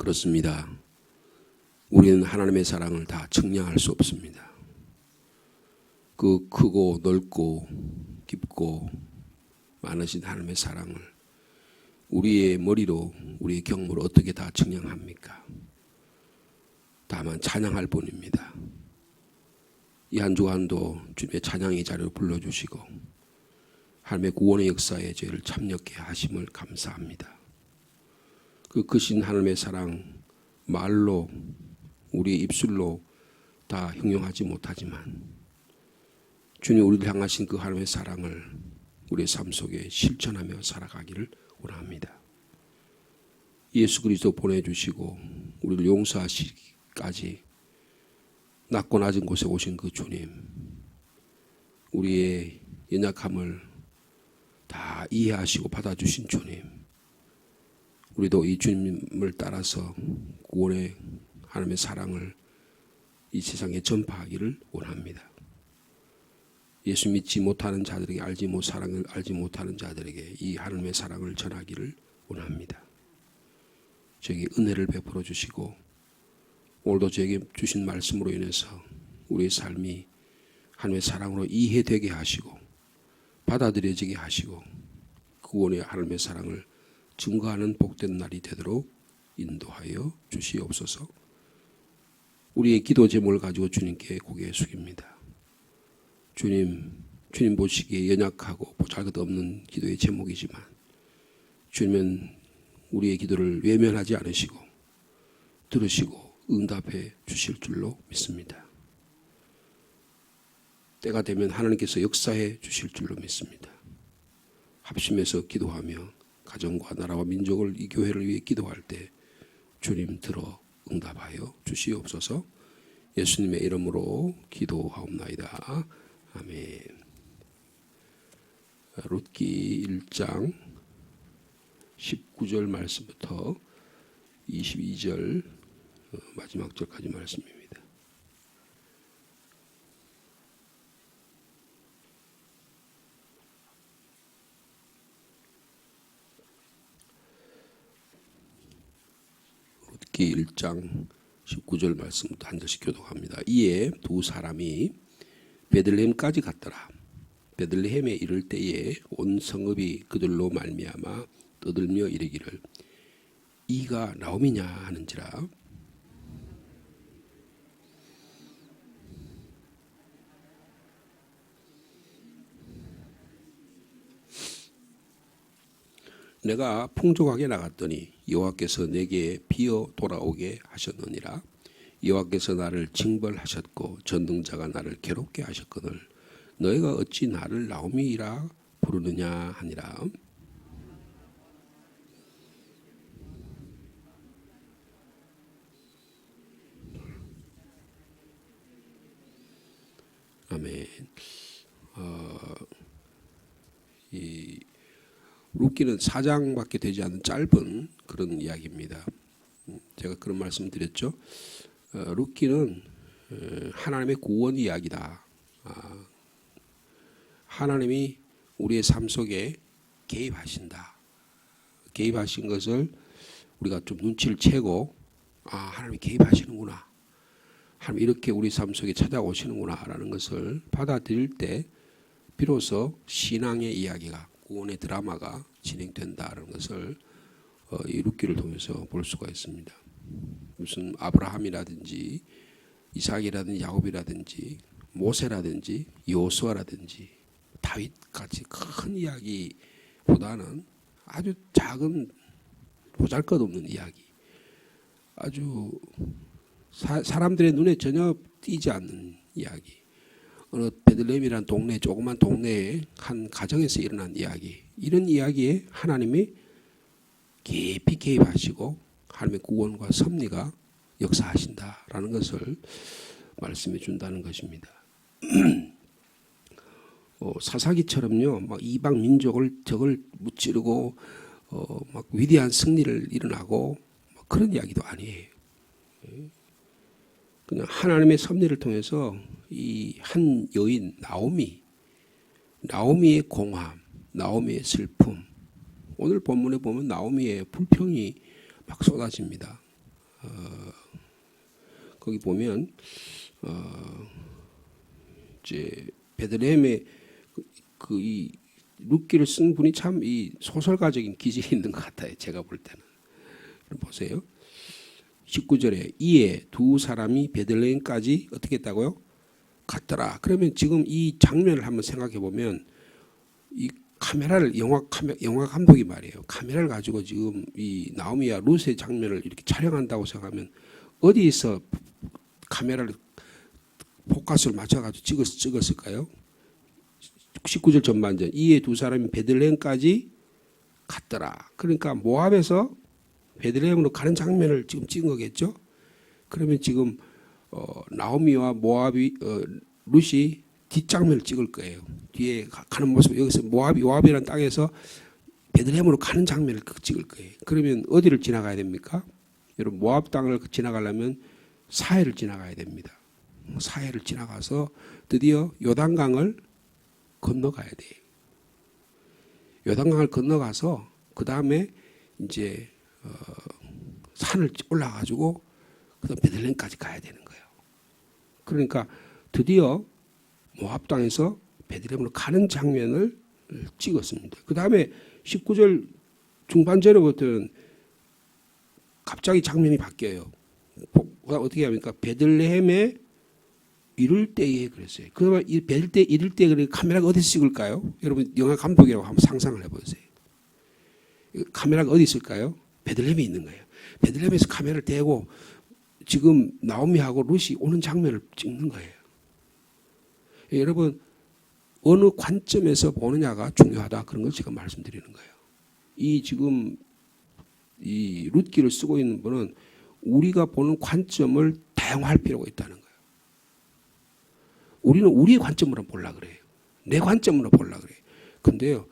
그렇습니다. 우리는 하나님의 사랑을 다 측량할 수 없습니다. 그 크고 넓고 깊고 많으신 하나님의 사랑을 우리의 머리로, 우리의 경험으로 어떻게 다 측량합니까? 다만 찬양할 뿐입니다. 이 한 주간도 주님의 찬양의 자리로 불러주시고 하나님의 구원의 역사에 저희를 참여케 하심을 감사합니다. 그 크신 하나님의 사랑, 말로 우리의 입술로 다 형용하지 못하지만 주님 우리를 향하신 그 하나님의 사랑을 우리의 삶 속에 실천하며 살아가기를 원합니다. 예수 그리스도 보내주시고 우리를 용서하시기까지 낮고 낮은 곳에 오신 그 주님, 우리의 연약함을 다 이해하시고 받아주신 주님, 우리도 이 주님을 따라서 구원의 하나님의 사랑을 이 세상에 전파하기를 원합니다. 예수 믿지 못하는 자들에게, 사랑을 알지 못하는 자들에게 이 하나님의 사랑을 전하기를 원합니다. 저에게 은혜를 베풀어 주시고 오늘도 저에게 주신 말씀으로 인해서 우리의 삶이 하나님의 사랑으로 이해되게 하시고 받아들여지게 하시고 구원의 하나님의 사랑을 증거하는 복된 날이 되도록 인도하여 주시옵소서. 우리의 기도 제목을 가지고 주님께 고개 숙입니다. 주님 보시기에 연약하고 보잘것없는 기도의 제목이지만 주님은 우리의 기도를 외면하지 않으시고 들으시고 응답해 주실 줄로 믿습니다. 때가 되면 하나님께서 역사해 주실 줄로 믿습니다. 합심해서 기도하며 가정과 나라와 민족을, 이 교회를 위해 기도할 때 주님 들어 응답하여 주시옵소서. 예수님의 이름으로 기도하옵나이다. 아멘. 룻기 1장 19절 말씀부터 22절 마지막 절까지 말씀입니다. 룻기 1장 19절 말씀부터 한 절씩 교독합니다. 이에 두 사람이 베들레헴까지 갔더라. 베들레헴에 이를 때에 온 성읍이 그들로 말미암아 떠들며 이르기를 이가 나오미냐 하는지라. 내가 풍족하게 나갔더니 여호와께서 내게 비어 돌아오게 하셨느니라. 여호와께서 나를 징벌하셨고 전능자가 나를 괴롭게 하셨거늘 너희가 어찌 나를 나오미라 부르느냐 하니라. 아멘. 이 룻기는 4장밖에 되지 않은 짧은 그런 이야기입니다. 제가 그런 말씀 드렸죠. 룻기는 하나님의 구원 이야기다. 하나님이 우리의 삶 속에 개입하신다. 개입하신 것을 우리가 좀 눈치를 채고 하나님이 개입하시는구나. 하나님 이렇게 우리 삶 속에 찾아오시는구나 라는 것을 받아들일 때 비로소 신앙의 이야기가, 구원의 드라마가 진행된다는 것을 이 룻기를 통해서 볼 수가 있습니다. 무슨 아브라함이라든지 이삭이라든지 야곱이라든지 모세라든지 여호수아라든지 다윗같이 큰 이야기보다는 아주 작은 보잘것없는 이야기, 아주 사람들의 눈에 전혀 띄지 않는 이야기, 어느 베들레헴이라는 동네, 조그만 동네의 한 가정에서 일어난 이야기, 이런 이야기에 하나님이 깊이 개입하시고 하나님의 구원과 섭리가 역사하신다라는 것을 말씀해 준다는 것입니다. 사사기처럼요, 막 이방 민족을 적을 무찌르고 막 위대한 승리를 일어나고 그런 이야기도 아니에요. 그냥 하나님의 섭리를 통해서 이 한 여인 나오미의 공함, 나오미의 슬픔, 오늘 본문에 보면 나오미의 불평이 막 쏟아집니다. 거기 보면 이제 베들레헴의 이 룻기를 쓴 분이 참 이 소설가적인 기질이 있는 것 같아요. 제가 볼 때는. 보세요. 19절에 이에 두 사람이 베들레헴까지 어떻게 했다고요? 갔더라. 그러면 지금 이 장면을 한번 생각해 보면 이 카메라를 영화 감독이 말이에요. 카메라를 가지고 지금 이 나오미와 룻의 장면을 이렇게 촬영한다고 생각하면 어디에서 카메라를 포커스를 맞춰가지고 찍었을까요? 19절 전반전 이에 두 사람이 베들레헴까지 갔더라. 그러니까 모압에서 베들레헴으로 가는 장면을 지금 찍은 거겠죠. 그러면 지금 나오미와 모압이 룻이 뒷장면을 찍을 거예요. 뒤에 가는 모습 여기서 모압이라는 땅에서 베들레헴으로 가는 장면을 찍을 거예요. 그러면 어디를 지나가야 됩니까? 여러분 모압 땅을 지나가려면 사해를 지나가야 됩니다. 사해를 지나가서 드디어 요단강을 건너가야 돼요. 요단강을 건너가서 그 다음에 이제 산을 올라가지고 그다음 베들레헴까지 가야 되는 거예요. 그러니까 드디어 모압 땅에서 베들레헴으로 가는 장면을 찍었습니다. 그 다음에 19절 중반절에부터는 갑자기 장면이 바뀌어요. 어떻게 합니까? 베들레헴에 이를 때에 그랬어요. 그러면 이 베들레헴 이를 때 카메라가 어디서 찍을까요? 여러분 영화 감독이라고 한번 상상을 해보세요. 카메라가 어디 있을까요? 베들레헴에 있는 거예요. 베들레헴에서 카메라를 대고 지금 나오미하고 룻이 오는 장면을 찍는 거예요. 여러분 어느 관점에서 보느냐가 중요하다 그런 걸 제가 말씀드리는 거예요. 이 지금 이 룻기를 쓰고 있는 분은 우리가 보는 관점을 다양화할 필요가 있다는 거예요. 우리는 우리의 관점으로 보려고 그래요. 내 관점으로 보려고 그래요. 근데요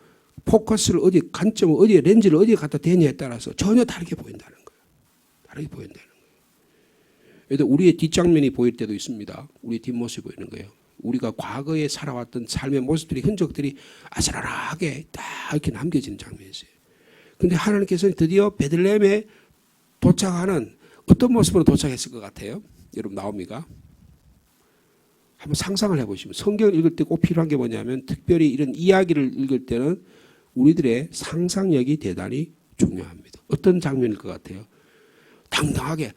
포커스를 관점을 어디에 렌즈를 어디에 갖다 대냐에 따라서 전혀 다르게 보인다는 거예요. 다르게 보인다는 거예요. 그래도 우리의 뒷장면이 보일 때도 있습니다. 우리의 뒷모습이 보이는 거예요. 우리가 과거에 살아왔던 삶의 모습들이 흔적들이 아슬아슬하게 딱 이렇게 남겨지는 장면이었어요. 그런데 하나님께서는 드디어 베들레헴에 도착하는 어떤 모습으로 도착했을 것 같아요? 여러분 나오미가 한번 상상을 해보시면 성경을 읽을 때 꼭 필요한 게 뭐냐면 특별히 이런 이야기를 읽을 때는 우리들의 상상력이 대단히 중요합니다. 어떤 장면일 것 같아요? 당당하게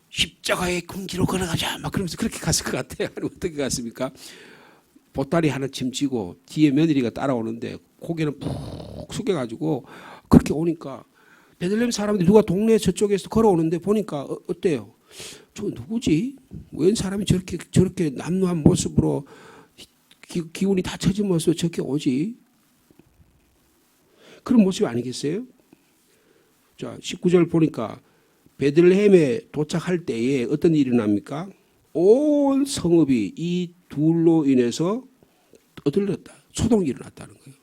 십자가의 금기로 걸어가자 막 그러면서 그렇게 갔을 것 같아요. 어떻게 갔습니까? 보따리 하나 짐지고 뒤에 며느리가 따라오는데 고개는 푹 숙여가지고 그렇게 오니까 베들레헴 사람들이 누가 동네 저쪽에서 걸어오는데 보니까 어때요? 저 누구지? 웬 사람이 저렇게 남루한 모습으로 기운이 다 처진 모습으로 저렇게 오지? 그런 모습이 아니겠어요? 자, 19절 보니까 베들레헴에 도착할 때에 어떤 일이 일어납니까? 온 성읍이 이 둘로 인해서 떠들렸다. 소동이 일어났다는 거예요.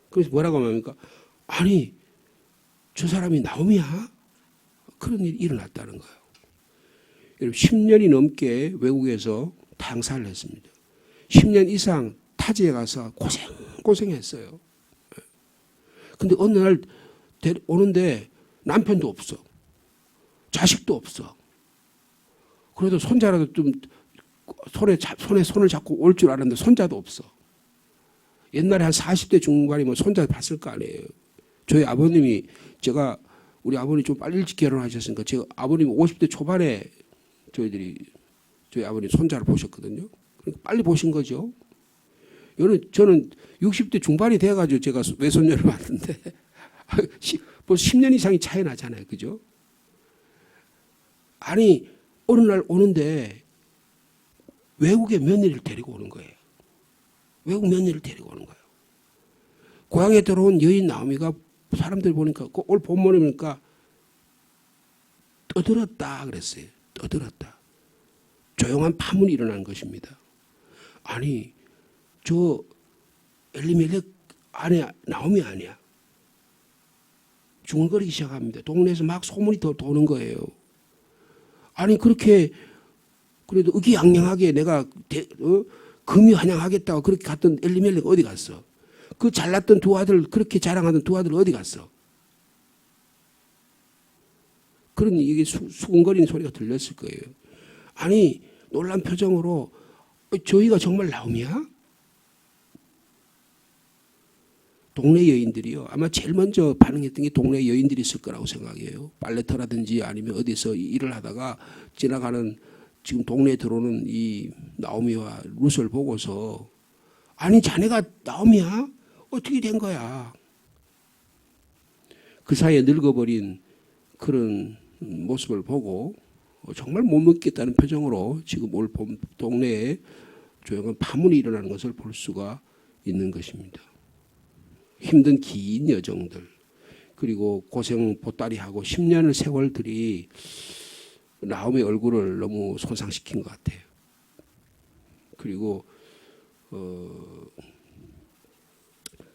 그래서 뭐라고 합니까? 아니, 저 사람이 나오미야? 그런 일이 일어났다는 거예요. 여러분 10년이 넘게 외국에서 당사를 했습니다. 10년 이상 타지에 가서 고생했어요. 근데 어느 날 오는데 남편도 없어. 자식도 없어. 그래도 손자라도 좀 손에 손을 잡고 올 줄 알았는데 손자도 없어. 옛날에 한 40대 중반이면 손자 봤을 거 아니에요. 저희 아버님이 우리 아버님이 좀 빨리 일찍 결혼하셨으니까 제가 아버님이 50대 초반에 저희 아버님 손자를 보셨거든요. 그러니까 빨리 보신 거죠. 저는 60대 중반이 돼가지고 제가 외손녀를 봤는데 벌써 10년 이상이 차이 나잖아요. 그죠? 아니 어느 날 오는데 외국의 며느리를 데리고 오는 거예요. 외국 며느리를 데리고 오는 거예요. 고향에 들어온 여인 나오미가 사람들 보니까 올 본문에 보니까 떠들었다 그랬어요. 떠들었다. 조용한 파문이 일어난 것입니다. 아니 저 엘리멜렉 아내 나오미 아니야. 중얼거리기 시작합니다. 동네에서 막 소문이 더 도는 거예요. 아니 그렇게 그래도 의기양양하게 내가 금유환영하겠다고 그렇게 갔던 엘리멜렉 어디 갔어? 그 잘났던 두 아들 그렇게 자랑하던 두 아들 어디 갔어? 그런 이게 수근거리는 소리가 들렸을 거예요. 아니 놀란 표정으로 저희가 정말 나옴이야? 동네 여인들이요. 아마 제일 먼저 반응했던 게 동네 여인들이 있을 거라고 생각해요. 빨래터라든지 아니면 어디서 일을 하다가 지나가는 지금 동네에 들어오는 이 나오미와 룻을 보고서 아니 자네가 나오미야? 어떻게 된 거야? 그 사이에 늙어버린 그런 모습을 보고 정말 못 먹겠다는 표정으로 지금 올 봄 동네에 조용한 파문이 일어나는 것을 볼 수가 있는 것입니다. 힘든 긴 여정들 그리고 고생 보따리하고 10년의 세월들이 나오미의 얼굴을 너무 손상시킨 것 같아요. 그리고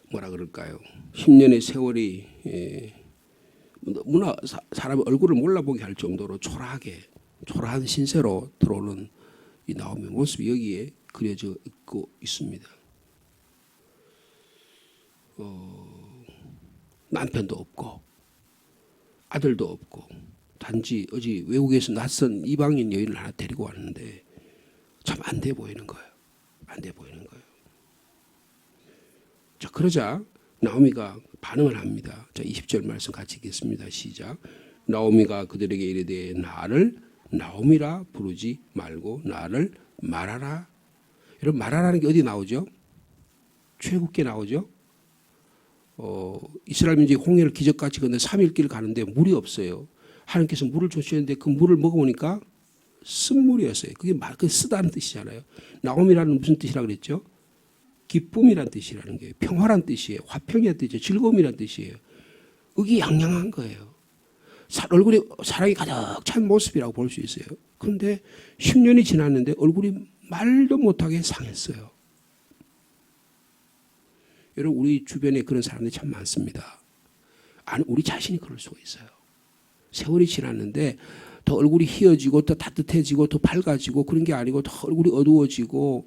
뭐라 그럴까요? 10년의 세월이 너무나 사람의 얼굴을 몰라보게 할 정도로 초라한 신세로 들어오는 이 나오미의 모습이 여기에 그려져 있고 있습니다. 남편도 없고 아들도 없고 단지 어제 외국에서 낯선 이방인 여인을 하나 데리고 왔는데 참 안 돼 보이는 거예요. 안 돼 보이는 거예요. 자, 그러자 나오미가 반응을 합니다. 자, 20절 말씀 같이 읽겠습니다. 시작. 나오미가 그들에게 이르되 나를 나오미라 부르지 말고 나를 마라라. 여러분 마라라는 게 어디 나오죠? 출애굽기에 나오죠? 이스라엘 민족이 홍해를 기적같이 건너 3일 길을 가는데 물이 없어요. 하나님께서 물을 주셨는데 그 물을 먹어보니까 쓴물이었어요. 그게 쓰다는 뜻이잖아요. 나오미라는 무슨 뜻이라고 그랬죠? 기쁨이란 뜻이라는 게 평화란 뜻이에요. 화평이란 뜻이에요. 즐거움이란 뜻이에요. 의기양양한 거예요. 얼굴에 사랑이 가득 찬 모습이라고 볼 수 있어요. 그런데 10년이 지났는데 얼굴이 말도 못하게 상했어요. 여러분 우리 주변에 그런 사람들이 참 많습니다. 아니 우리 자신이 그럴 수가 있어요. 세월이 지났는데 더 얼굴이 희어지고 더 따뜻해지고 더 밝아지고 그런 게 아니고 더 얼굴이 어두워지고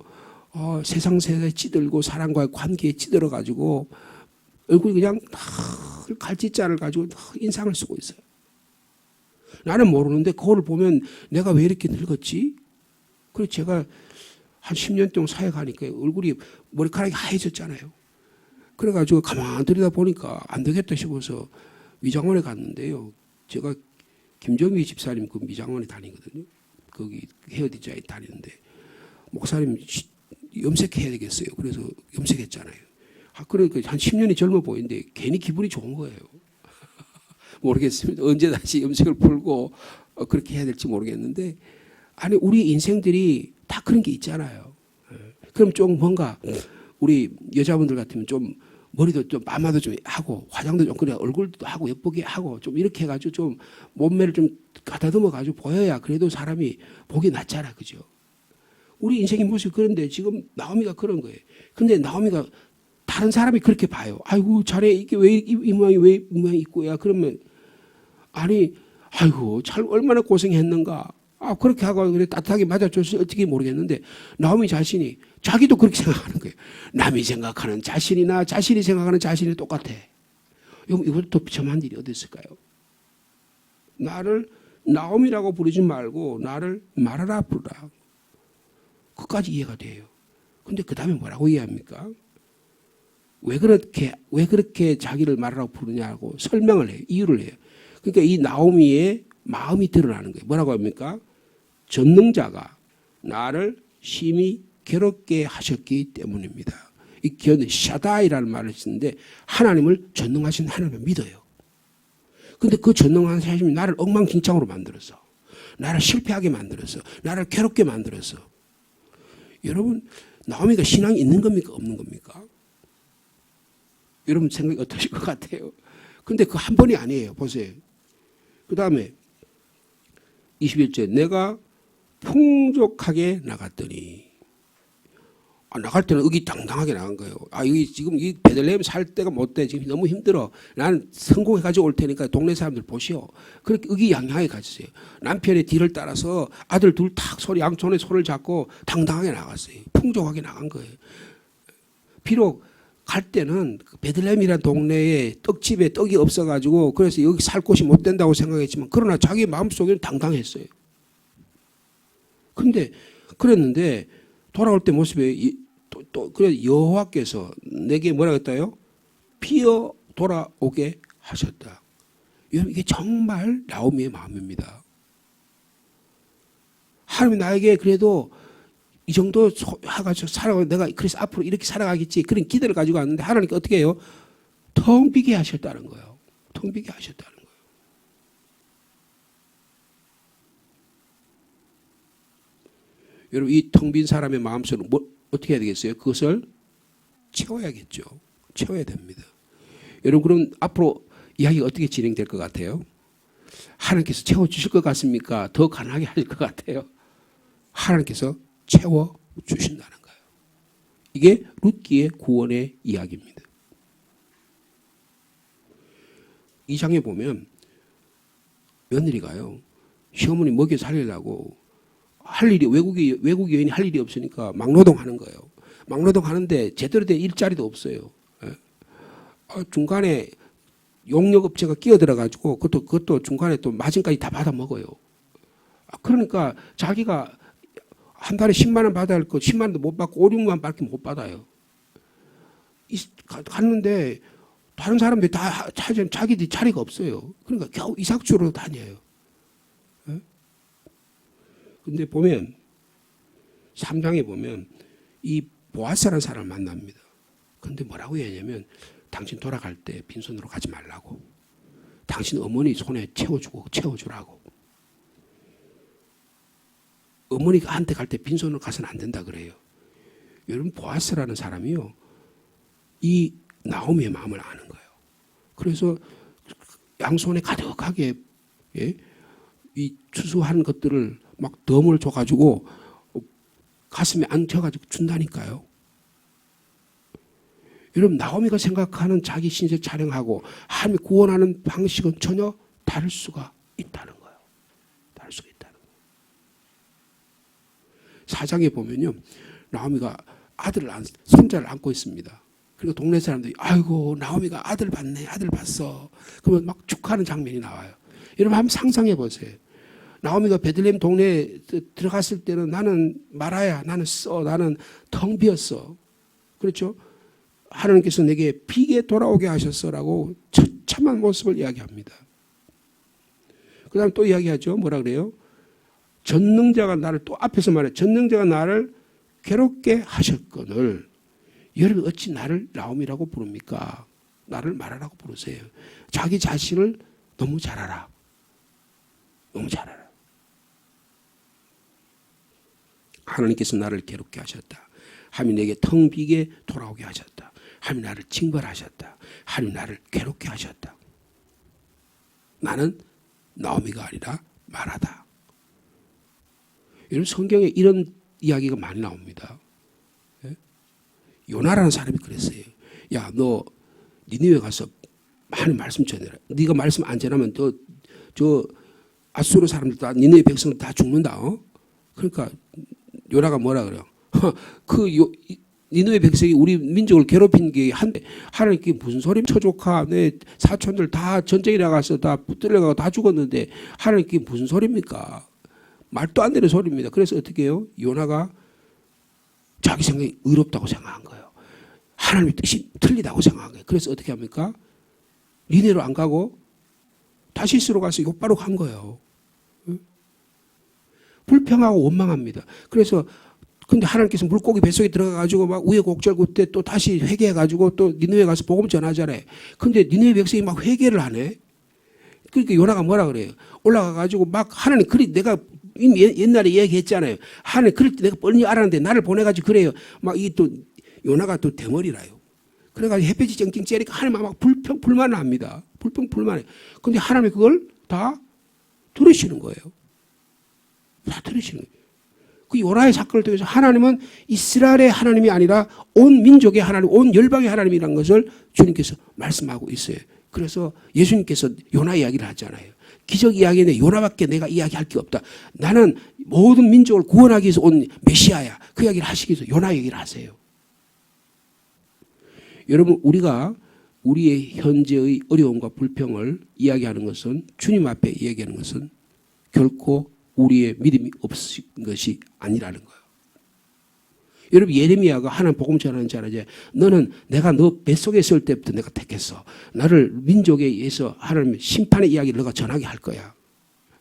세상에 찌들고 사람과의 관계에 찌들어가지고 얼굴이 그냥 갈짓자를 가지고 인상을 쓰고 있어요. 나는 모르는데 그거를 보면 내가 왜 이렇게 늙었지? 그래서 제가 한 10년 동안 사역하니까 얼굴이 머리카락이 하얘졌잖아요. 그래가지고 가만히 들여다보니까 안 되겠다 싶어서 미장원에 갔는데요. 제가 김정희 집사님 그 미장원에 다니거든요. 거기 헤어 디자인 다니는데 목사님 염색해야 되겠어요. 그래서 염색했잖아요. 그러니까 한 10년이 젊어 보이는데 괜히 기분이 좋은 거예요. 모르겠습니다. 언제 다시 염색을 풀고 그렇게 해야 될지 모르겠는데 아니 우리 인생들이 다 그런 게 있잖아요. 그럼 좀 뭔가 우리 여자분들 같으면 좀 머리도 좀 파마도 좀 하고 화장도 좀 그래 얼굴도 하고 예쁘게 하고 좀 이렇게 해가지고 좀 몸매를 좀 가다듬어 가지고 보여야 그래도 사람이 보기 낫잖아, 그죠? 우리 인생의 모습이 그런데 지금 나오미가 그런 거예요. 근데 나오미가 다른 사람이 그렇게 봐요. 아이고 자네 이게 왜 이 모양이 왜 이 모양이 있고야? 그러면 아니 아이고 잘 얼마나 고생했는가. 그렇게 하고 그래 따뜻하게 맞아줬을지 어떻게 모르겠는데 나오미 자신이 자기도 그렇게 생각하는 거예요. 남이 생각하는 자신이나 자신이 생각하는 자신이 똑같아. 이것도 더 비참한 일이 어디 있을까요? 나를 나오미라고 부르지 말고 나를 마라라 부르라. 그까지 이해가 돼요. 근데 그 다음에 뭐라고 이해합니까? 왜 그렇게 자기를 마라라고 부르냐고 설명을 해요. 이유를 해요. 그러니까 이 나오미의 마음이 드러나는 거예요. 뭐라고 합니까? 전능자가 나를 심히 괴롭게 하셨기 때문입니다. 이 샤다이라는 말을 쓰는데 하나님을 전능하신 하나님을 믿어요. 그런데 그 전능한 하나님이 나를 엉망진창으로 만들어서 나를 실패하게 만들어서 나를 괴롭게 만들어서 여러분 나오미가 신앙이 있는 겁니까? 없는 겁니까? 여러분 생각이 어떠실 것 같아요? 근데 그 한 번이 아니에요. 보세요. 그 다음에 21절 내가 풍족하게 나갔더니 나갈 때는 의기당당하게 나간 거예요. 여기 지금 이 베들레헴 살 때가 못 돼. 지금 너무 힘들어. 나는 성공해가지고 올 테니까 동네 사람들 보시오. 그렇게 의기양양하게 가셨어요. 남편의 뒤를 따라서 아들 둘 탁 양손에 손을 잡고 당당하게 나갔어요. 풍족하게 나간 거예요. 비록 갈 때는 그 베들레헴이라는 동네에 떡집에 떡이 없어가지고 그래서 여기 살 곳이 못 된다고 생각했지만 그러나 자기 마음속에는 당당했어요. 근데 그랬는데 돌아올 때 모습에 그래 여호와께서 내게 뭐라 했다요? 피어 돌아오게 하셨다. 여러분 이게 정말 나오미의 마음입니다. 하나님이 나에게 그래도 이 정도 해가지고 살아가 내가 그래서 앞으로 이렇게 살아가겠지 그런 기대를 가지고 왔는데 하나님께 어떻게 해요? 텅 비게 하셨다는 거예요. 텅 비게 하셨다는 거예요. 여러분 이 텅 빈 사람의 마음속으로 어떻게 해야 되겠어요? 그것을 채워야겠죠. 채워야 됩니다. 여러분 그럼 앞으로 이야기가 어떻게 진행될 것 같아요? 하나님께서 채워주실 것 같습니까? 더 가난하게 하실 것 같아요? 하나님께서 채워주신다는 거예요. 이게 룻기의 구원의 이야기입니다. 2장에 보면 며느리가요. 시어머니 먹여 살리려고 할 일이 외국 여인이 할 일이 없으니까 막노동하는 거예요. 막노동하는데 제대로 된 일자리도 없어요. 중간에 용역업체가 끼어들어가지고 그것도 중간에 또 마진까지 다 받아 먹어요. 그러니까 자기가 한 달에 10만 원 받아야 할 거 10만 원도 못 받고 5, 6만 원밖에 못 받아요. 갔는데 다른 사람들이 다 자기들이 자리가 없어요. 그러니까 겨우 이삭주로 다녀요. 근데 보면 3장에 보면 이 보아스라는 사람을 만납니다. 근데 뭐라고 얘기하냐면 당신 돌아갈 때 빈손으로 가지 말라고. 당신 어머니 손에 채워주라고. 어머니가 한테 갈 때 빈손으로 가서는 안 된다 그래요. 여러분 보아스라는 사람이요. 이 나오미의 마음을 아는 거예요. 그래서 양손에 가득하게 이 추수한 것들을 막 덤을 줘가지고 가슴에 앉혀가지고 준다니까요. 여러분 나오미가 생각하는 자기 신세 촬영하고 하나님이 구원하는 방식은 전혀 다를 수가 있다는 거예요. 다를 수가 있다는 거예요. 4장에 보면요. 나오미가 손자를 안고 있습니다. 그리고 동네 사람들이 아이고 나오미가 아들 봤네. 아들 봤어. 그러면 막 축하하는 장면이 나와요. 여러분 한번 상상해 보세요. 나오미가 베들레헴 동네에 들어갔을 때는 나는 말아야 나는 텅 비었어. 그렇죠? 하나님께서 내게 비게 돌아오게 하셨어라고 처참한 모습을 이야기합니다. 그 다음에 또 이야기하죠. 뭐라 그래요? 전능자가 나를 또 앞에서 말해 전능자가 나를 괴롭게 하셨거늘 여러분 어찌 나를 나오미라고 부릅니까? 나를 말하라고 부르세요. 자기 자신을 너무 잘 알아. 너무 잘 알아. 하나님께서 나를 괴롭게 하셨다. 하나님 내게 텅 비게 돌아오게 하셨다. 하나님 나를 징벌하셨다. 하나님 나를 괴롭게 하셨다. 나는 나오미가 아니라 마라다. 여러분 성경에 이런 이야기가 많이 나옵니다. 요나라는 사람이 그랬어요. 야, 너 니느웨 가서 하나님 말씀 전해라. 네가 말씀 안 전하면 저 아수르 사람들 다 니느웨 백성들 다 죽는다. 그러니까 요나가 뭐라 그래요? 니느웨 백성이 우리 민족을 괴롭힌 게 한데 하나님께 무슨 소리? 처조카 내 사촌들 다 전쟁에 나가서 다 붙들려가고 다 죽었는데 하나님께 무슨 소리입니까? 말도 안 되는 소리입니다. 그래서 어떻게 해요? 요나가 자기 생각이 의롭다고 생각한 거예요. 하나님의 뜻이 틀리다고 생각한 거예요. 그래서 어떻게 합니까? 니네로 안 가고 다시스로 가서 곧바로 간 거예요. 불평하고 원망합니다. 그래서 근데 하나님께서 물고기 뱃속에 들어가가지고 막 우여곡절 그때 또 다시 회개해가지고 또 니느웨 가서 복음 전하잖아요. 근데 니느웨 백성이 막 회개를 하네. 그러니까 요나가 뭐라 그래요? 올라가가지고 막 하나님 그리 내가 이미 옛날에 얘기했잖아요. 하나님 그럴 때 내가 뻔히 알았는데 나를 보내가지고 그래요. 막 이 또 요나가 또 대머리라요. 그래가지고 햇볕이 쨍쨍 쬐니까 하나님 막 불만을 합니다. 불만해. 근데 하나님이 그걸 다 들으시는 거예요. 다 들으시는 거예요. 그 요나의 사건을 통해서 하나님은 이스라엘의 하나님이 아니라 온 민족의 하나님, 온 열방의 하나님이라는 것을 주님께서 말씀하고 있어요. 그래서 예수님께서 요나 이야기를 하잖아요. 기적 이야기인데 요나밖에 내가 이야기할 게 없다. 나는 모든 민족을 구원하기 위해서 온 메시아야. 그 이야기를 하시기 위해서 요나 얘기를 하세요. 여러분 우리가 우리의 현재의 어려움과 불평을 이야기하는 것은 주님 앞에 이야기하는 것은 결코 우리의 믿음이 없은 것이 아니라는 거예요. 여러분 예레미야가 하나님 복음 전하는 자라지 너는 내가 너 뱃속에 있을 때부터 내가 택했어. 나를 민족에 의해서 하나님 심판의 이야기를 너가 전하게 할 거야.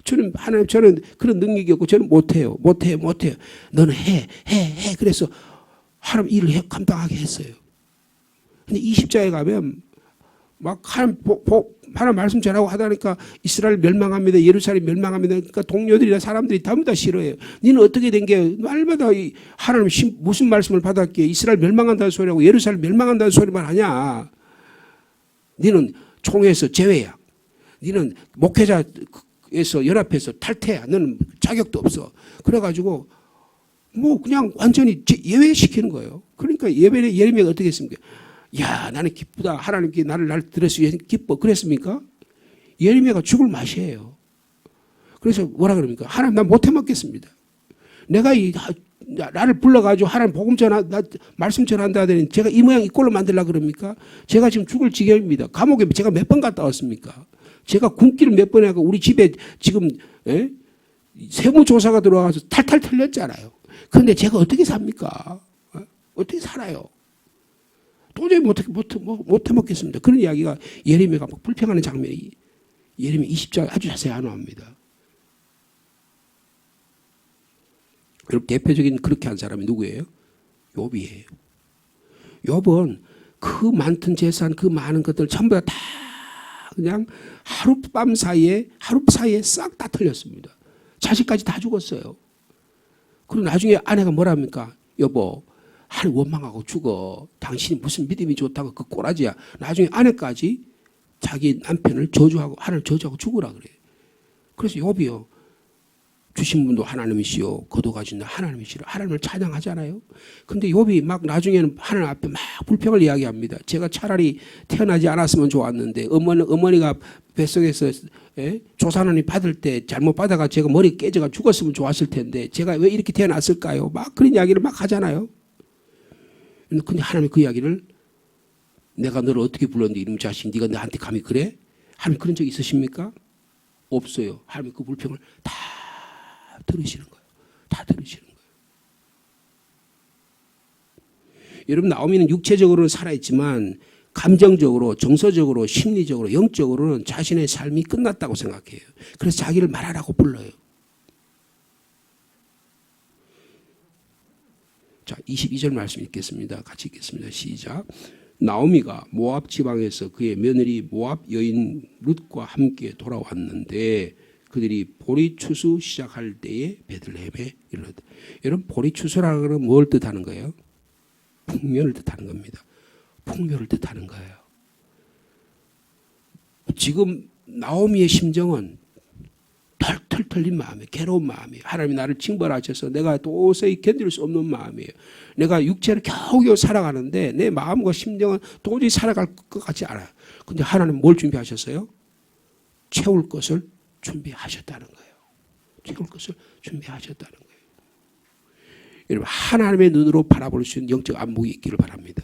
주님 하나님 저는 그런 능력이 없고 저는 못해요. 너는 해. 그래서 하나님 일을 감당하게 했어요. 근데 20자에 가면 막 하나님 말씀 전하고 하다니까 이스라엘 멸망합니다. 예루살렘 멸망합니다. 그러니까 동료들이나 사람들이 전부 다 싫어해요. 너는 어떻게 된 게 날마다 하나님 무슨 말씀을 받았기에 이스라엘 멸망한다는 소리하고 예루살렘 멸망한다는 소리만 하냐. 너는 총회에서 제외야. 너는 목회자에서 연합해서 탈퇴야. 너는 자격도 없어. 그래가지고 뭐 그냥 완전히 예외시키는 거예요. 그러니까 예레미야가 어떻게 했습니까? 야 나는 기쁘다. 하나님께 나를 들었으니 기뻐. 그랬습니까? 예레미야가 죽을 맛이에요. 그래서 뭐라 그럽니까? 하나님 나 못해 먹겠습니다. 내가 나를 불러가지고 하나님 복음 말씀 전한다 하더니 제가 이 모양 이 꼴로 만들려고 그럽니까? 제가 지금 죽을 지경입니다. 감옥에 제가 몇 번 갔다 왔습니까? 제가 굶기를 몇 번 하고 우리 집에 지금 세무조사가 들어와서 탈탈 털렸잖아요. 그런데 제가 어떻게 삽니까? 어떻게 살아요? 도저히 못해 먹겠습니다. 그런 이야기가 예레미야가 막 불평하는 장면이 예레미야 20장 아주 자세히 안나옵니다. 그럼 대표적인 그렇게 한 사람이 누구예요? 욥이에요. 욥은 그 많던 재산, 그 많은 것들 전부 다 그냥 하룻밤 사이에 싹 다 털렸습니다. 자식까지 다 죽었어요. 그리고 나중에 아내가 뭐랍니까? 여보, 하나님 원망하고 죽어. 당신이 무슨 믿음이 좋다고 그 꼬라지야. 나중에 아내까지 자기 남편을 저주하고 하나님을 저주하고 죽으라 그래. 그래서 욥이요. 주신 분도 하나님이시요. 거둬가신 하나님이시라. 하나님을 찬양하잖아요. 근데 욥이 막 나중에는 하나님 앞에 막 불평을 이야기합니다. 제가 차라리 태어나지 않았으면 좋았는데 어머니가 뱃속에서 조산원이 받을 때 잘못 받아가 제가 머리 깨져가 죽었으면 좋았을 텐데 제가 왜 이렇게 태어났을까요? 막 그런 이야기를 막 하잖아요. 근데 하나님이 그 이야기를 내가 너를 어떻게 불렀는데 이놈 자식 네가 나한테 감히 그래? 하나님 그런 적 있으십니까? 없어요. 하나님 그 불평을 다 들으시는 거예요. 다 들으시는 거예요. 여러분 나오미는 육체적으로는 살아있지만 감정적으로 정서적으로 심리적으로 영적으로는 자신의 삶이 끝났다고 생각해요. 그래서 자기를 말하라고 불러요. 자, 22절 말씀 읽겠습니다. 같이 읽겠습니다. 시작. 나오미가 모압 지방에서 그의 며느리 모압 여인 룻과 함께 돌아왔는데 그들이 보리추수 시작할 때에 베들레헴에 이르렀다. 여러분 보리추수라는 것은 뭘 뜻하는 거예요? 풍년을 뜻하는 겁니다. 풍요를 뜻하는 거예요. 지금 나오미의 심정은 털털 털린 마음이에요. 괴로운 마음이에요. 하나님이 나를 징벌하셔서 내가 도저히 견딜 수 없는 마음이에요. 내가 육체를 겨우겨우 살아가는데 내 마음과 심정은 도저히 살아갈 것 같지 않아요. 근데 하나님 뭘 준비하셨어요? 채울 것을 준비하셨다는 거예요. 채울 것을 준비하셨다는 거예요. 여러분 하나님의 눈으로 바라볼 수 있는 영적 안목이 있기를 바랍니다.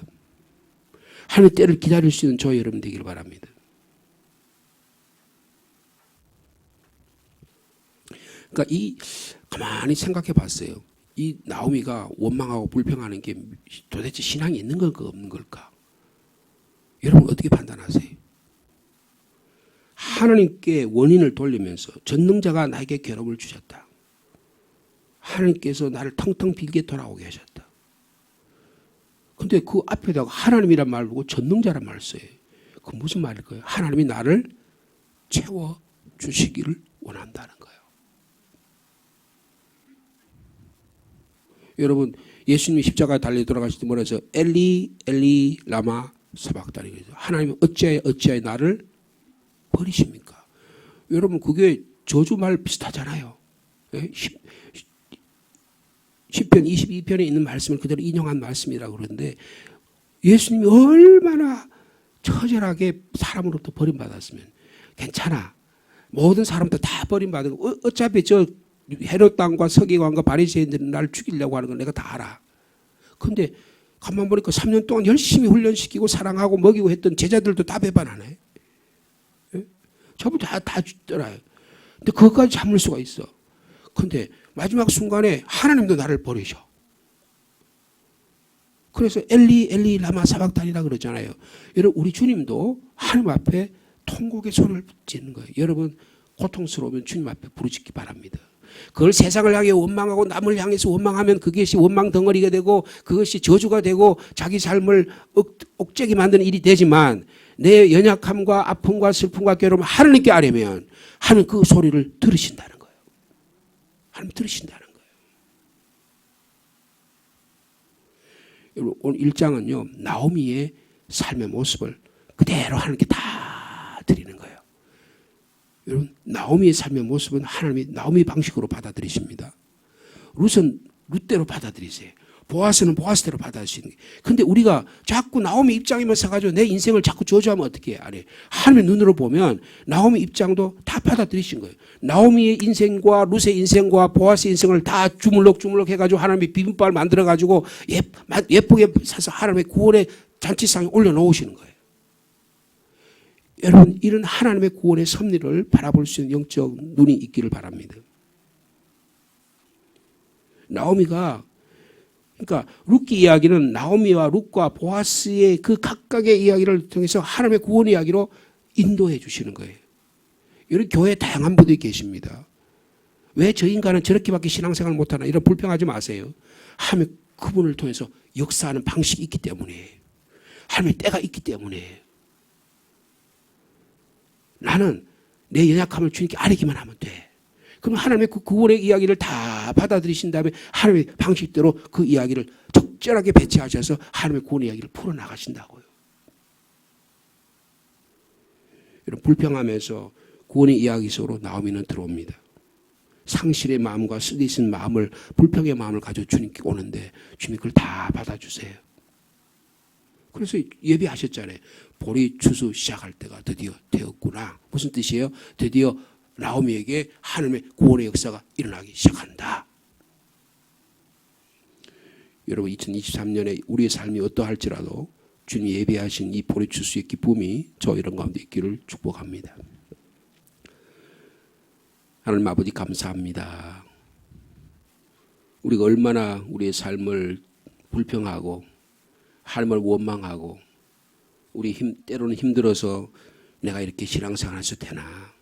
하나님의 때를 기다릴 수 있는 저희 여러분 되기를 바랍니다. 그러니까 가만히 생각해 봤어요. 이 나오미가 원망하고 불평하는 게 도대체 신앙이 있는 걸까 없는 걸까? 여러분 어떻게 판단하세요? 하나님께 원인을 돌리면서 전능자가 나에게 괴로움을 주셨다. 하나님께서 나를 텅텅 빌게 돌아오게 하셨다. 근데 그 앞에다가 하나님이란 말 보고 전능자란 말을 써요. 그 무슨 말일까요? 하나님이 나를 채워주시기를 원한다는 거예요. 여러분 예수님이 십자가에 달려 돌아가실 때 뭐라 해서 엘리 엘리 라마 사박다니 그래서 하나님은 어찌하여 나를 버리십니까? 여러분 그게 저주말 비슷하잖아요. 시편 22편에 있는 말씀을 그대로 인용한 말씀이라고 그러는데 예수님이 얼마나 처절하게 사람으로부터 버림받았으면 괜찮아. 모든 사람도 다 버림받은 거 어차피 저 헤롯 왕과 서기관과 바리새인들은 나를 죽이려고 하는 건 내가 다 알아. 그런데 가만 보니까 3년 동안 열심히 훈련시키고 사랑하고 먹이고 했던 제자들도 다 배반하네. 예? 전부 다 죽더라요. 근데 그것까지 참을 수가 있어. 근데 마지막 순간에 하나님도 나를 버리셔. 그래서 엘리 엘리 라마 사박단이라 그러잖아요. 여러분 우리 주님도 하나님 앞에 통곡의 소리를 짓는 거예요. 여러분 고통스러우면 주님 앞에 부르짖기 바랍니다. 그걸 세상을 향해 원망하고 남을 향해서 원망하면 그것이 원망 덩어리가 되고 그것이 저주가 되고 자기 삶을 억제게 만드는 일이 되지만 내 연약함과 아픔과 슬픔과 괴로움을 하나님께 아뢰면 하나님 그 소리를 들으신다는 거예요. 하나님 들으신다는 거예요. 여러분 오늘 1장은요. 나오미의 삶의 모습을 그대로 하나님께 다 드리는 거예요. 여러분 나오미의 삶의 모습은 하나님이 나오미 방식으로 받아들이십니다. 룻은 룻대로 받아들이세요. 보아스는 보아스대로 받아들이시는 거예요. 그런데 우리가 자꾸 나오미 입장에만 서가지고 내 인생을 자꾸 저주하면 어떻게 해야 해? 하나님의 눈으로 보면 나오미 입장도 다 받아들이신 거예요. 나오미의 인생과 룻의 인생과 보아스의 인생을 다 주물럭주물럭 해가지고 하나님의 비빔밥을 만들어가지고 예쁘게 사서 하나님의 구원의 잔치상에 올려놓으시는 거예요. 여러분 이런 하나님의 구원의 섭리를 바라볼 수 있는 영적 눈이 있기를 바랍니다. 나오미가 그러니까 룻기 이야기는 나오미와 룻과 보아스의 그 각각의 이야기를 통해서 하나님의 구원 이야기로 인도해 주시는 거예요. 이런 교회에 다양한 분들이 계십니다. 왜 저 인간은 저렇게밖에 신앙생활을 못하나 이런 불평하지 마세요. 하나님의 그분을 통해서 역사하는 방식이 있기 때문에 하나님의 때가 있기 때문에 나는 내 연약함을 주님께 아뢰기만 하면 돼. 그럼 하나님의 그 구원의 이야기를 다 받아들이신 다음에 하나님의 방식대로 그 이야기를 적절하게 배치하셔서 하나님의 구원의 이야기를 풀어나가신다고요. 이런 불평하면서 구원의 이야기 속으로 나오미는 들어옵니다. 상실의 마음과 쓰디쓴 마음을 불평의 마음을 가지고 주님께 오는데 주님이 그걸 다 받아주세요. 그래서 예비하셨잖아요. 보리 추수 시작할 때가 드디어 되었구나. 무슨 뜻이에요? 드디어 나오미에게 하나님의 구원의 역사가 일어나기 시작한다. 여러분 2023년에 우리의 삶이 어떠할지라도 주님이 예비하신 이 보리 추수의 기쁨이 저 이런 가운데 있기를 축복합니다. 하나님 아버지 감사합니다. 우리가 얼마나 우리의 삶을 불평하고 하나님을 원망하고 우리 때로는 힘들어서 내가 이렇게 신앙생활 해서 되나,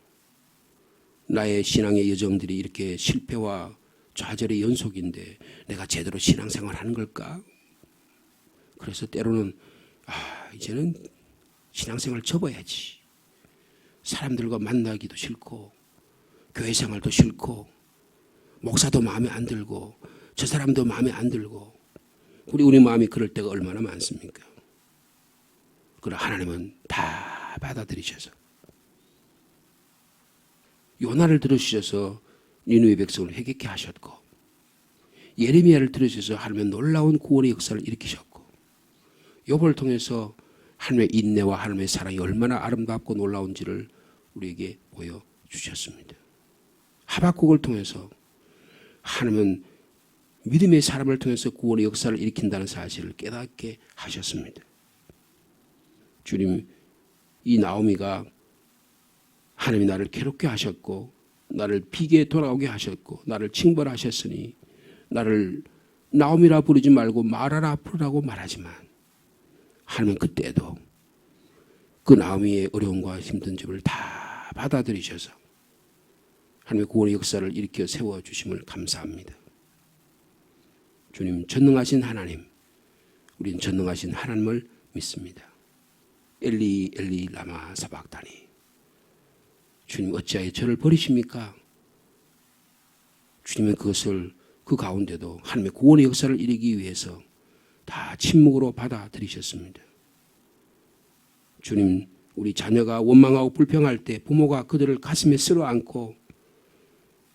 나의 신앙의 여정들이 이렇게 실패와 좌절의 연속인데 내가 제대로 신앙생활 하는 걸까? 그래서 때로는 이제는 신앙생활 접어야지. 사람들과 만나기도 싫고 교회 생활도 싫고 목사도 마음에 안 들고 저 사람도 마음에 안 들고 우리 마음이 그럴 때가 얼마나 많습니까? 그러나 하나님은 다 받아들이셔서 요나를 들으셔서 니느웨 백성을 회개케 하셨고 예레미야를 들으셔서 하나님의 놀라운 구원의 역사를 일으키셨고 욥을 통해서 하나님의 인내와 하나님의 사랑이 얼마나 아름답고 놀라운지를 우리에게 보여주셨습니다. 하박국을 통해서 하나님은 믿음의 사람을 통해서 구원의 역사를 일으킨다는 사실을 깨닫게 하셨습니다. 주님, 이 나오미가 하나님이 나를 괴롭게 하셨고 나를 비계에 돌아오게 하셨고 나를 징벌하셨으니 나를 나오미라 부르지 말고 마라라 부르라고 말하지만 하나님은 그때도 그 나오미의 어려움과 힘든 점을 다 받아들이셔서 하나님의 구원의 역사를 일으켜 세워주심을 감사합니다. 주님 전능하신 하나님, 우리는 전능하신 하나님을 믿습니다. 엘리 엘리 라마 사박다니. 주님 어찌하여 저를 버리십니까? 주님은 그것을 그 가운데도 하나님의 구원의 역사를 이루기 위해서 다 침묵으로 받아들이셨습니다. 주님, 우리 자녀가 원망하고 불평할 때 부모가 그들을 가슴에 쓸어안고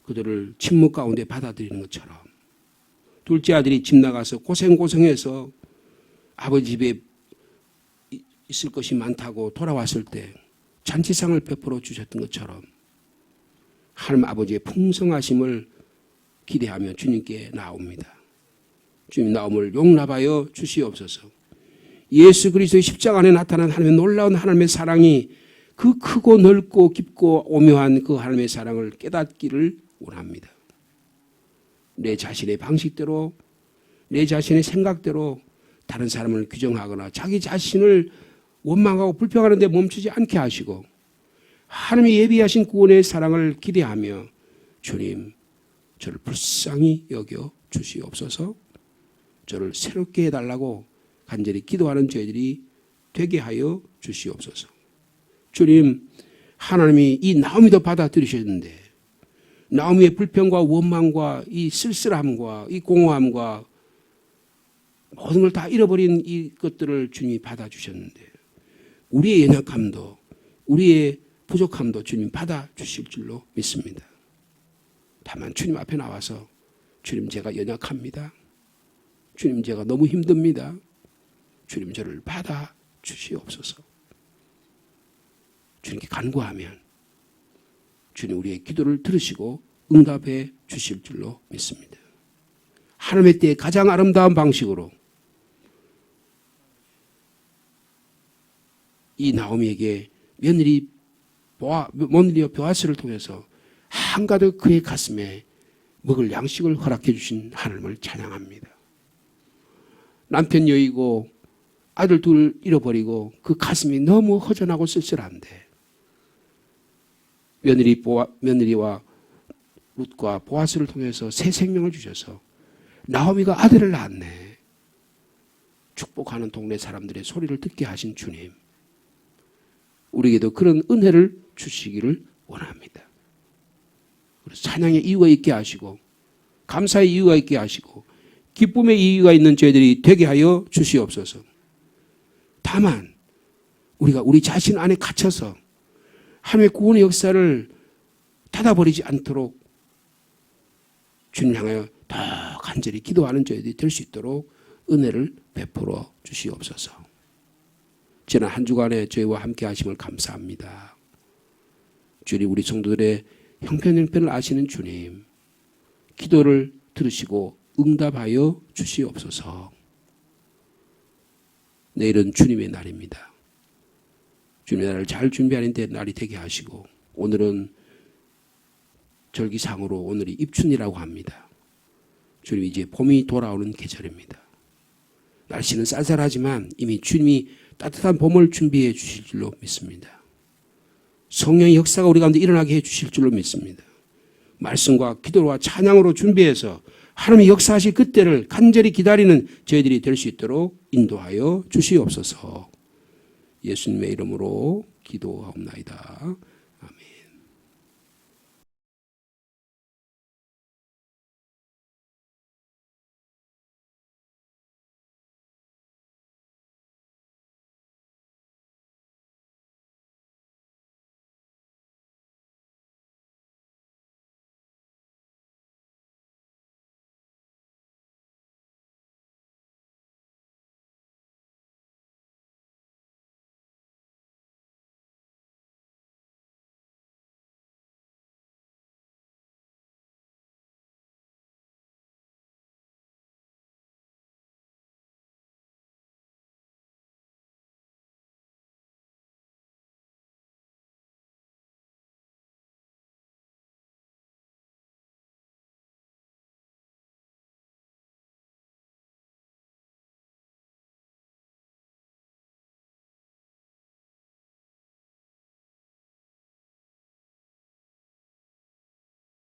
그들을 침묵 가운데 받아들이는 것처럼 둘째 아들이 집 나가서 고생해서 아버지 집에 있을 것이 많다고 돌아왔을 때 잔치상을 베풀어 주셨던 것처럼 하나님 아버지의 풍성하심을 기대하며 주님께 나옵니다. 주님 나옴을 용납하여 주시옵소서. 예수 그리스도의 십자가 안에 나타난 하나님의 놀라운 하나님의 사랑이 그 크고 넓고 깊고 오묘한 그 하나님의 사랑을 깨닫기를 원합니다. 내 자신의 방식대로 내 자신의 생각대로 다른 사람을 규정하거나 자기 자신을 원망하고 불평하는 데 멈추지 않게 하시고 하나님이 예비하신 구원의 사랑을 기대하며 주님 저를 불쌍히 여겨 주시옵소서. 저를 새롭게 해달라고 간절히 기도하는 저희들이 되게 하여 주시옵소서. 주님 하나님이 이 나오미도 받아들이셨는데 나오미의 불평과 원망과 이 쓸쓸함과 이 공허함과 모든 걸 다 잃어버린 이 것들을 주님이 받아주셨는데 우리의 연약함도 우리의 부족함도 주님 받아주실 줄로 믿습니다. 다만 주님 앞에 나와서 주님 제가 연약합니다. 주님 제가 너무 힘듭니다. 주님 저를 받아주시옵소서. 주님께 간구하면 주님 우리의 기도를 들으시고 응답해 주실 줄로 믿습니다. 하나님의 때에 가장 아름다운 방식으로 이 나오미에게 며느리와 보아스를 통해서 한가득 그의 가슴에 먹을 양식을 허락해 주신 하나님을 찬양합니다. 남편 여의고 아들 둘 잃어버리고 그 가슴이 너무 허전하고 쓸쓸한데 며느리와 룻과 보아스를 통해서 새 생명을 주셔서 나오미가 아들을 낳았네. 축복하는 동네 사람들의 소리를 듣게 하신 주님, 우리에게도 그런 은혜를 주시기를 원합니다. 그래서 찬양의 이유가 있게 하시고 감사의 이유가 있게 하시고 기쁨의 이유가 있는 저희들이 되게 하여 주시옵소서. 다만 우리가 우리 자신 안에 갇혀서 하나님의 구원의 역사를 닫아버리지 않도록 주님 향하여 더 간절히 기도하는 저희들이 될 수 있도록 은혜를 베풀어 주시옵소서. 지난 한 주간에 저희와 함께 하심을 감사합니다. 주님 우리 성도들의 형편을 아시는 주님, 기도를 들으시고 응답하여 주시옵소서. 내일은 주님의 날입니다. 주님의 날을 잘 준비하는 데 날이 되게 하시고 오늘은 절기상으로 오늘이 입춘이라고 합니다. 주님 이제 봄이 돌아오는 계절입니다. 날씨는 쌀쌀하지만 이미 주님이 따뜻한 봄을 준비해 주실 줄로 믿습니다. 성령의 역사가 우리 가운데 일어나게 해 주실 줄로 믿습니다. 말씀과 기도와 찬양으로 준비해서 하나님의 역사하실 그때를 간절히 기다리는 저희들이 될 수 있도록 인도하여 주시옵소서. 예수님의 이름으로 기도하옵나이다.